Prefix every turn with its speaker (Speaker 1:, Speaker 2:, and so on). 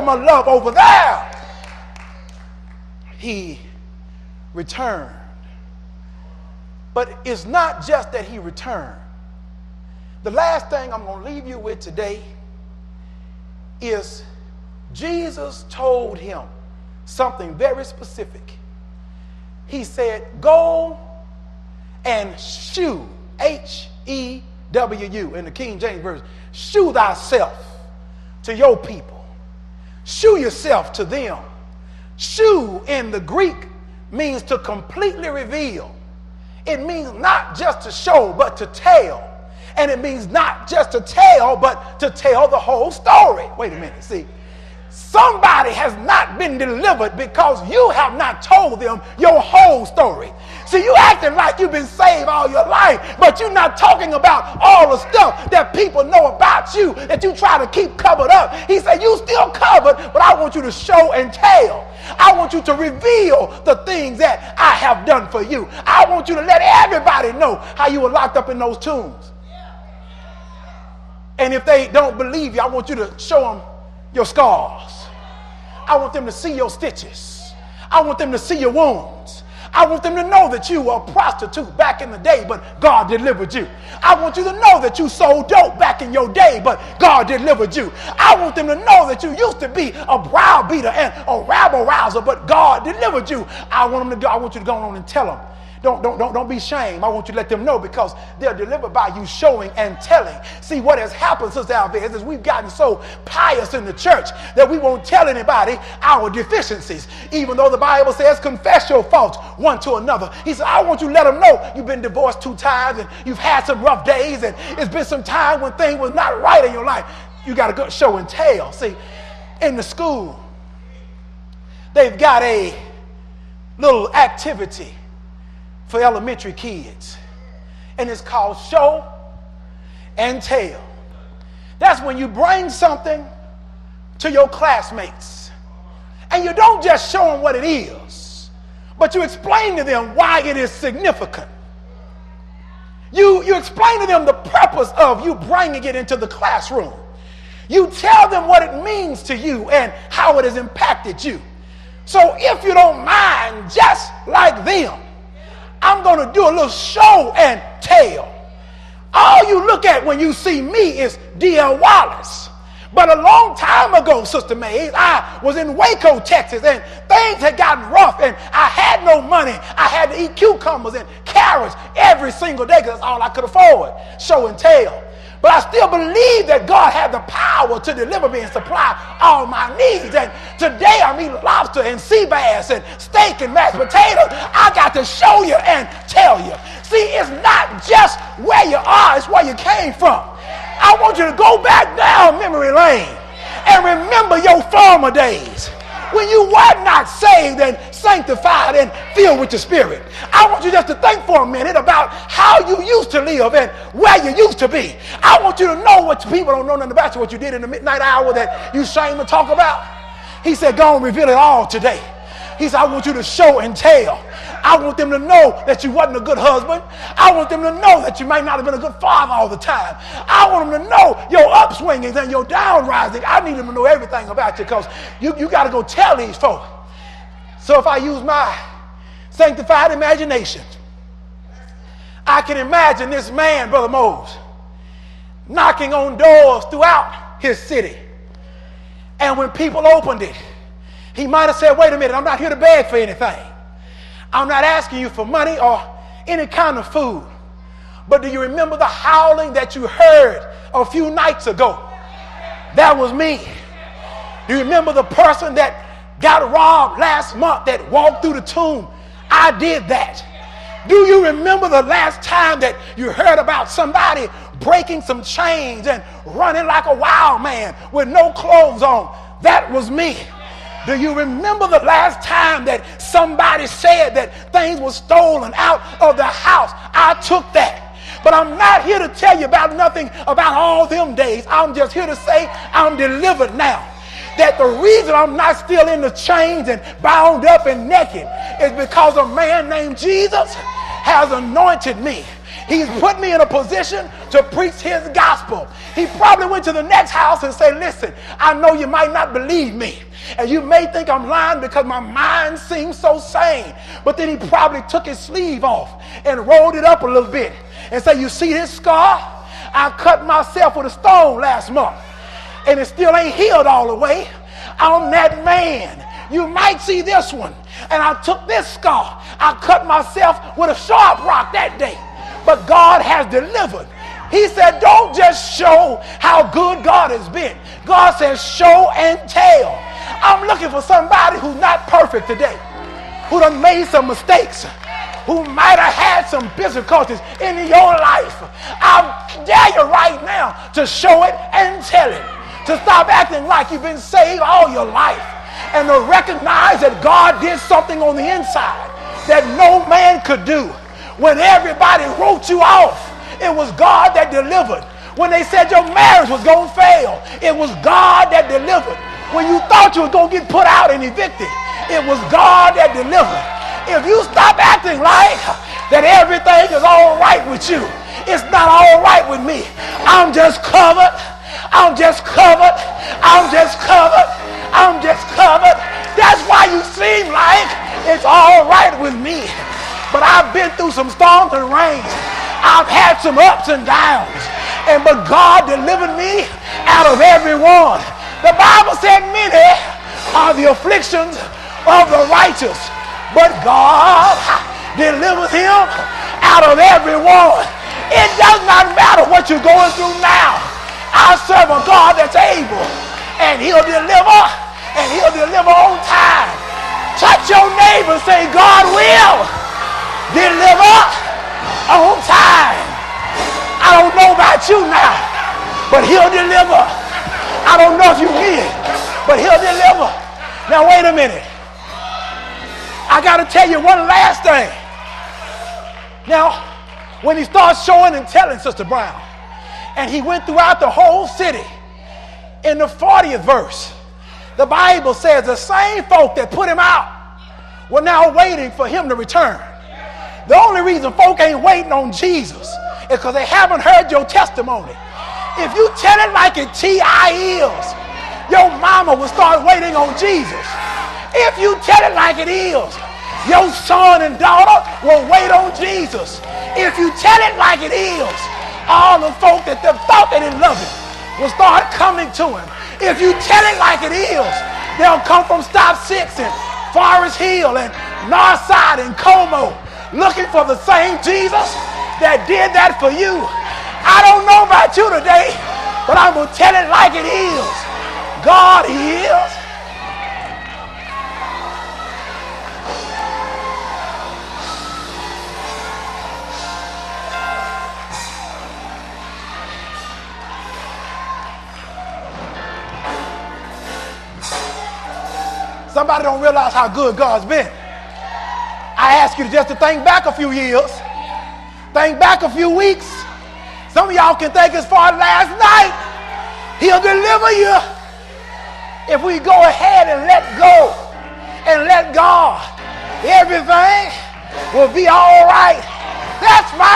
Speaker 1: show my love over there. He returned. But it's not just that he returned. The last thing I'm going to leave you with today is Jesus told him something very specific. He said, go and shew, H-E-W-U in the King James Version, shew thyself to your people. Shew yourself to them. Shew in the Greek means to completely reveal. It means not just to show, but to tell. And it means not just to tell, but to tell the whole story. Wait a minute, see. Somebody has not been delivered because you have not told them your whole story. See, you acting like you've been saved all your life, but you're not talking about all the stuff that people know about you that you try to keep covered up. He said, you still covered, but I want you to show and tell. I want you to reveal the things that I have done for you. I want you to let everybody know how you were locked up in those tombs. And if they don't believe you, I want you to show them your scars. I want them to see your stitches. I want them to see your wounds. I want them to know that you were a prostitute back in the day, but God delivered you. I want you to know that you sold dope back in your day, but God delivered you. I want them to know that you used to be a browbeater and a rabble rouser, but God delivered you. I want you to go on and tell them. Don't be ashamed. I want you to let them know, because they're delivered by you showing and telling. See, what has happened, Sister Alvarez, is we've gotten so pious in the church that we won't tell anybody our deficiencies, even though the Bible says confess your faults one to another. He said, I want you to let them know you've been divorced 2 times and you've had some rough days and it's been some time when things was not right in your life. You got to go show and tell. See, in the school, they've got a little activity for elementary kids, and it's called show and tell. That's when you bring something to your classmates and you don't just show them what it is, but you explain to them why it is significant. You explain to them the purpose of you bringing it into the classroom. You tell them what it means to you and how it has impacted you. So if you don't mind, just like them, I'm going to do a little show and tell. All you look at when you see me is DL Wallace. But a long time ago, Sister Mays, I was in Waco, Texas, and things had gotten rough, and I had no money. I had to eat cucumbers and carrots every single day because that's all I could afford, show and tell. But I still believe that God had the power to deliver me and supply all my needs. And today I'm eating lobster and sea bass and steak and mashed potatoes. I got to show you and tell you. See, it's not just where you are, it's where you came from. I want you to go back down memory lane and remember your former days when you were not saved and sanctified and filled with the Spirit. I want you just to think for a minute about how you used to live and where you used to be. I want you to know what people don't know nothing about you, what you did in the midnight hour that you shame to talk about. He said, go and reveal it all today. He said, I want you to show and tell. I want them to know that you wasn't a good husband. I want them to know that you might not have been a good father all the time. I want them to know your upswingings and your downrising. I need them to know everything about you, because you got to go tell these folks. So if I use my sanctified imagination, I can imagine this man, Brother Mose, knocking on doors throughout his city. And when people opened it, he might have said, wait a minute, I'm not here to beg for anything. I'm not asking you for money or any kind of food. But do you remember the howling that you heard a few nights ago? That was me. Do you remember the person that got robbed last month that walked through the tomb? I did that. Do you remember the last time that you heard about somebody breaking some chains and running like a wild man with no clothes on? That was me. Do you remember the last time that somebody said that things were stolen out of the house? I took that. But I'm not here to tell you about nothing about all them days. I'm just here to say I'm delivered now. That the reason I'm not still in the chains and bound up and naked is because a man named Jesus has anointed me. He's put me in a position to preach his gospel. He probably went to the next house and said, listen, I know you might not believe me. And you may think I'm lying because my mind seems so sane. But then he probably took his sleeve off and rolled it up a little bit and said, you see this scar? I cut myself with a stone last month. And it still ain't healed all the way. I'm that man. You might see this one. And I took this scar. I cut myself with a sharp rock that day. But God has delivered. He said, don't just show how good God has been. God says, show and tell. I'm looking for somebody who's not perfect today, who done made some mistakes, who might have had some difficulties in your life. I dare you right now to show it and tell it. To stop acting like you've been saved all your life. And to recognize that God did something on the inside that no man could do. When everybody wrote you off, it was God that delivered. When they said your marriage was going to fail, it was God that delivered. When you thought you were going to get put out and evicted, it was God that delivered. If you stop acting like that everything is all right with you, it's not all right with me. I'm just covered. I'm just covered. I'm just covered. I'm just covered. That's why you seem like it's all right with me. But I've been through some storms and rains. I've had some ups and downs. But God delivered me out of every one. The Bible said many are the afflictions of the righteous, but God delivers him out of every one. It does not matter what you're going through now. I serve a God that's able, and he'll deliver on time. Touch your neighbor and say, God will deliver on time. I don't know about you now, but he'll deliver. I don't know if you need it, but he'll deliver. Now wait a minute. I got to tell you one last thing. Now, when he starts showing and telling, Sister Brown, and he went throughout the whole city, in the 40th verse, the Bible says the same folk that put him out were now waiting for him to return. The only reason folk ain't waiting on Jesus is because they haven't heard your testimony. If you tell it like it T.I. is, your mama will start waiting on Jesus. If you tell it like it is, your son and daughter will wait on Jesus. If you tell it like it is, all the folk that thought they didn't love him will start coming to him. If you tell it like it is, they'll come from Stop 6 and Forest Hill and Northside and Como looking for the same Jesus that did that for you. I don't know about you today, but I'm going to tell it like it is. God is. Somebody don't realize how good God's been. I ask you just to think back a few years. Think back a few weeks. Some of y'all can think as far as last night. He'll deliver you if we go ahead and let go and let God. Everything will be all right. That's my